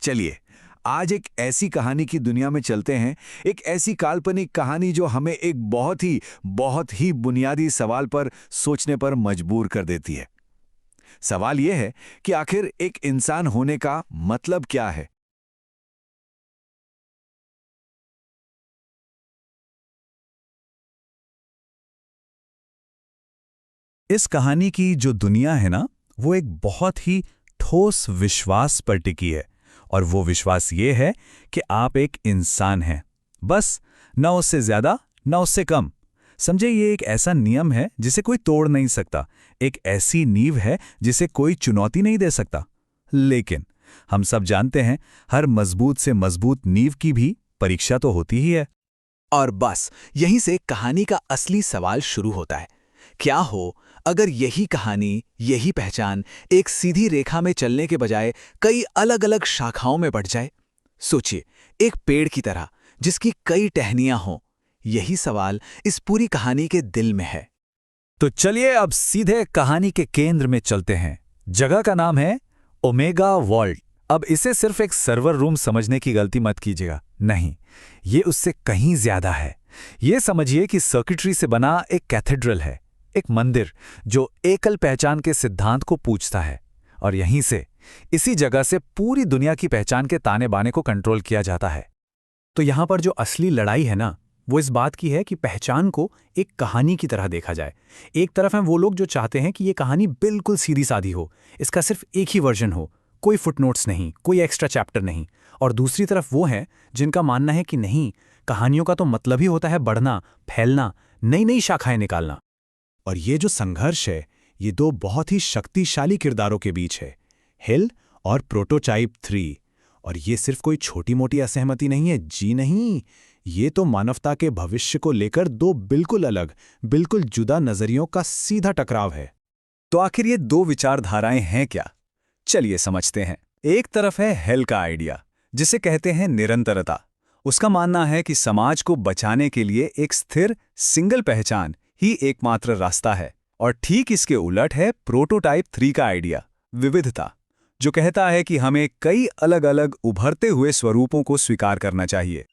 चलिए आज एक ऐसी कहानी की दुनिया में चलते हैं, एक ऐसी काल्पनिक कहानी जो हमें एक बहुत ही बुनियादी सवाल पर सोचने पर मजबूर कर देती है। सवाल यह है कि आखिर एक इंसान होने का मतलब क्या है। इस कहानी की जो दुनिया है ना, वो एक बहुत ही ठोस विश्वास पर टिकी है। और वो विश्वास ये है कि आप एक इंसान हैं, बस, ना उससे ज्यादा ना उससे कम। समझे, ये एक ऐसा नियम है जिसे कोई तोड़ नहीं सकता, एक ऐसी नींव है जिसे कोई चुनौती नहीं दे सकता। लेकिन हम सब जानते हैं, हर मजबूत से मजबूत नींव की भी परीक्षा तो होती ही है। और बस यहीं से कहानी का असली सवाल शुरू होता है। क्या हो अगर यही कहानी, यही पहचान एक सीधी रेखा में चलने के बजाय कई अलग-अलग शाखाओं में बढ़ जाए? सोचिए, एक पेड़ की तरह जिसकी कई टहनियां हों। यही सवाल इस पूरी कहानी के दिल में है। तो चलिए अब सीधे कहानी के केंद्र में चलते हैं। जगह का नाम है ओमेगा वॉल्ट। अब इसे सिर्फ एक सर्वर रूम समझने की गलती मत कीजिएगा, नहीं, ये उससे कहीं ज्यादा है। ये समझिए कि सर्किटरी से बना एक कैथेड्रल है, एक मंदिर जो एकल पहचान के सिद्धांत को पूछता है। और यहीं से, इसी जगह से पूरी दुनिया की पहचान के ताने बाने को कंट्रोल किया जाता है। तो यहाँ पर जो असली लड़ाई है ना, वो इस बात की है कि पहचान को एक कहानी की तरह देखा जाए। एक तरफ हैं वो लोग जो चाहते हैं कि ये कहानी बिल्कुल सीधी सादी हो, इसका सिर्फ एक ही वर्जन हो, कोई फुटनोट्स नहीं, कोई एक्स्ट्रा चैप्टर नहीं। और दूसरी तरफ वो हैं जिनका मानना है कि नहीं, कहानियों का तो मतलब ही होता है बढ़ना, फैलना, नई नई शाखाएं निकालना। और ये जो संघर्ष है, ये दो बहुत ही शक्तिशाली किरदारों के बीच है, हिल और प्रोटोटाइप 3। और ये सिर्फ कोई छोटी मोटी असहमति नहीं है, जी नहीं, ये तो मानवता के भविष्य को लेकर दो बिल्कुल अलग, बिल्कुल जुदा नजरियों का सीधा टकराव है। तो आखिर ये दो विचारधाराएं हैं क्या? चलिए समझते हैं। एक तरफ है हेल का आइडिया, जिसे कहते हैं निरंतरता। उसका मानना है कि समाज को बचाने के लिए एक स्थिर सिंगल पहचान ही एकमात्र रास्ता है। और ठीक इसके उलट है प्रोटोटाइप 3 का आइडिया, विविधता, जो कहता है कि हमें कई अलग अलग उभरते हुए स्वरूपों को स्वीकार करना चाहिए।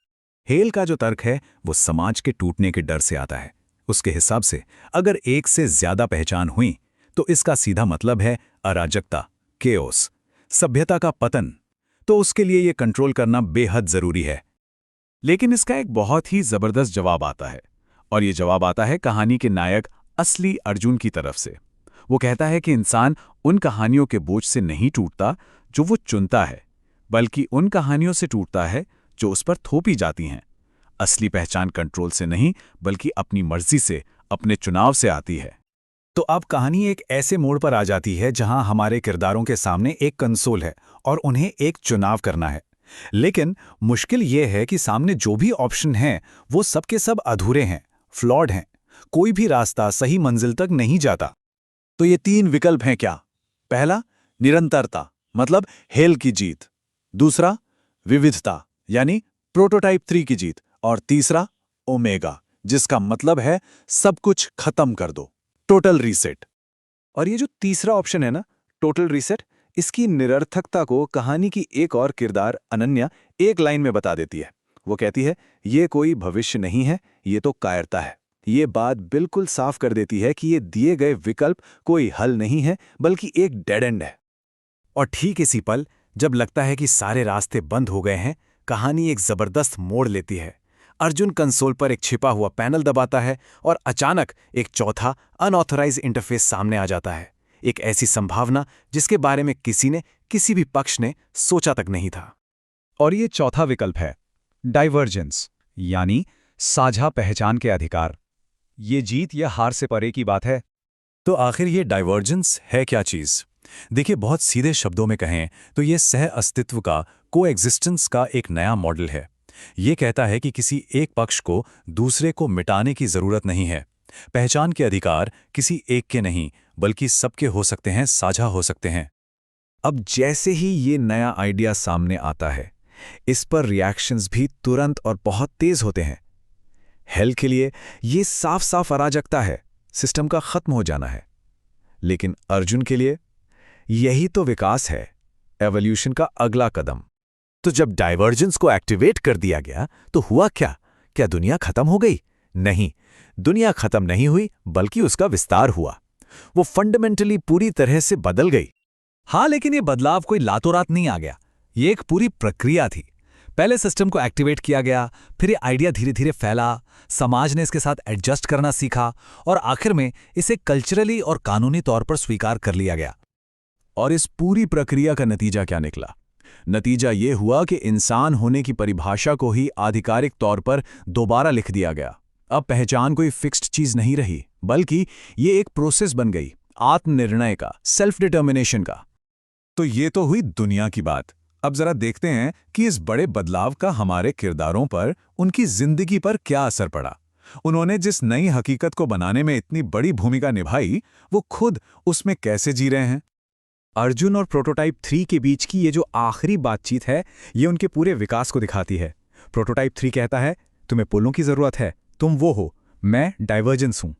हेल का जो तर्क है वो समाज के टूटने के डर से आता है। उसके हिसाब से अगर एक से ज्यादा पहचान हुई तो इसका सीधा मतलब है अराजकता, केओस, सभ्यता का पतन। तो उसके लिए ये कंट्रोल करना बेहद जरूरी है। लेकिन इसका एक बहुत ही जबरदस्त जवाब आता है, और ये जवाब आता है कहानी के नायक असली अर्जुन की तरफ से। वो कहता है कि इंसान उन कहानियों के बोझ से नहीं टूटता जो वो चुनता है, बल्कि उन कहानियों से टूटता है जो उस पर थोपी जाती हैं। असली पहचान कंट्रोल से नहीं, बल्कि अपनी मर्जी से, अपने चुनाव से आती है। तो अब कहानी एक ऐसे मोड़ पर आ जाती है जहां हमारे किरदारों के सामने एक कंसोल है और उन्हें एक चुनाव करना है। लेकिन मुश्किल ये है कि सामने जो भी ऑप्शन हैं वो सब के सब अधूरे हैं, फ्लॉड हैं। कोई भी रास्ता सही मंजिल तक नहीं जाता। तो ये तीन विकल्प हैं क्या? पहला, निरंतरता, मतलब हेल की जीत। दूसरा, विविधता, यानी प्रोटोटाइप 3 की जीत। और तीसरा, ओमेगा, जिसका मतलब है सब कुछ खत्म कर दो, टोटल रीसेट। और ये जो तीसरा ऑप्शन है ना, टोटल रीसेट, इसकी निरर्थकता को कहानी की एक और किरदार अनन्या एक लाइन में बता देती है। वो कहती है, ये कोई भविष्य नहीं है, ये तो कायरता है। ये बात बिल्कुल साफ कर देती है कि ये दिए गए विकल्प कोई हल नहीं है, बल्कि एक डेड एंड है। और ठीक इसी पल, जब लगता है कि सारे रास्ते बंद हो गए हैं, कहानी एक जबरदस्त मोड़ लेती है। अर्जुन कंसोल पर एक छिपा हुआ पैनल दबाता है और अचानक एक चौथा अनऑथराइज इंटरफेस सामने आ जाता है। एक ऐसी संभावना जिसके बारे में किसी ने, किसी भी पक्ष ने सोचा तक नहीं था। और ये चौथा विकल्प है डाइवर्जेंस, यानी साझा पहचान के अधिकार। ये जीत या हार से परे की बात है। तो आखिर ये डाइवर्जेंस है क्या चीज? देखिए, बहुत सीधे शब्दों में कहें तो ये सह अस्तित्व का, कोएग्जिस्टेंस का एक नया मॉडल है। ये कहता है कि किसी एक पक्ष को दूसरे को मिटाने की जरूरत नहीं है। पहचान के अधिकार किसी एक के नहीं, बल्कि सबके हो सकते हैं, साझा हो सकते हैं। अब जैसे ही ये नया आइडिया सामने आता है, इस पर रिएक्शंस भी तुरंत और बहुत तेज होते हैं। हेल के लिए ये साफ साफ अराजकता है, सिस्टम का खत्म हो जाना है। लेकिन अर्जुन के लिए यही तो विकास है, एवोल्यूशन का अगला कदम। तो जब डाइवर्जेंस को एक्टिवेट कर दिया गया तो हुआ क्या? क्या दुनिया खत्म हो गई? नहीं, दुनिया खत्म नहीं हुई, बल्कि उसका विस्तार हुआ। वो फंडामेंटली पूरी तरह से बदल गई। हाँ, लेकिन ये बदलाव कोई रातों रात नहीं आ गया। ये एक पूरी प्रक्रिया थी। पहले सिस्टम को एक्टिवेट किया गया, फिर ये आइडिया धीरे धीरे फैला, समाज ने इसके साथ एडजस्ट करना सीखा और आखिर में इसे कल्चरली और कानूनी तौर पर स्वीकार कर लिया गया। और इस पूरी प्रक्रिया का नतीजा क्या निकला? नतीजा ये हुआ कि इंसान होने की परिभाषा को ही आधिकारिक तौर पर दोबारा लिख दिया गया। अब पहचान कोई फिक्स्ड चीज नहीं रही, बल्कि ये एक प्रोसेस बन गई, आत्मनिर्णय का, सेल्फ डिटर्मिनेशन का। तो ये तो हुई दुनिया की बात। अब जरा देखते हैं कि इस बड़े बदलाव का हमारे किरदारों पर, उनकी जिंदगी पर क्या असर पड़ा। उन्होंने जिस नई हकीकत को बनाने में इतनी बड़ी भूमिका निभाई, वो खुद उसमें कैसे जी रहे हैं। अर्जुन और प्रोटोटाइप 3 के बीच की ये जो आखिरी बातचीत है, ये उनके पूरे विकास को दिखाती है। प्रोटोटाइप 3 कहता है, तुम्हें पुलों की जरूरत है, तुम वो हो, मैं डाइवर्जेंस हूं।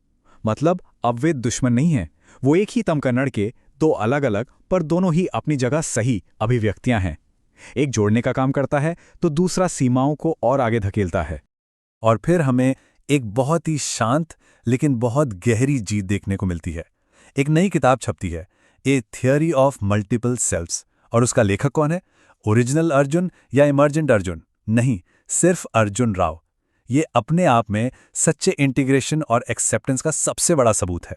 मतलब अब वे दुश्मन नहीं हैं, वो एक ही तमकन्नड़ के दो अलग अलग पर दोनों ही अपनी जगह सही अभिव्यक्तियां हैं। एक जोड़ने का काम करता है तो दूसरा सीमाओं को और आगे धकेलता है। और फिर हमें एक बहुत ही शांत लेकिन बहुत गहरी जीत देखने को मिलती है। एक नई किताब छपती है, ए थियरी ऑफ मल्टीपल सेल्फ्स, और उसका लेखक कौन है? ओरिजिनल अर्जुन या इमर्जेंट अर्जुन? नहीं, सिर्फ अर्जुन राव। ये अपने आप में सच्चे इंटीग्रेशन और एक्सेप्टेंस का सबसे बड़ा सबूत है।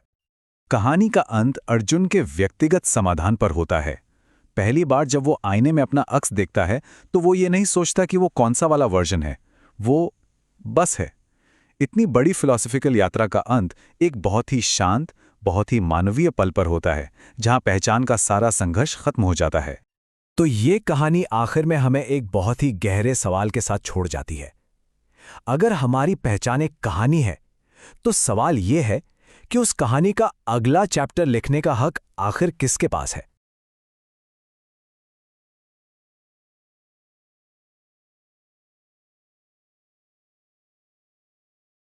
कहानी का अंत अर्जुन के व्यक्तिगत समाधान पर होता है। पहली बार जब वो आईने में अपना अक्स देखता है तो वो ये नहीं सोचता कि वो कौन सा वाला वर्जन है, वो बस है। इतनी बड़ी फिलॉसफिकल यात्रा का अंत एक बहुत ही शांत, बहुत ही मानवीय पल पर होता है, जहां पहचान का सारा संघर्ष खत्म हो जाता है। तो ये कहानी आखिर में हमें एक बहुत ही गहरे सवाल के साथ छोड़ जाती है। अगर हमारी पहचान एक कहानी है, तो सवाल ये है कि उस कहानी का अगला चैप्टर लिखने का हक आखिर किसके पास है?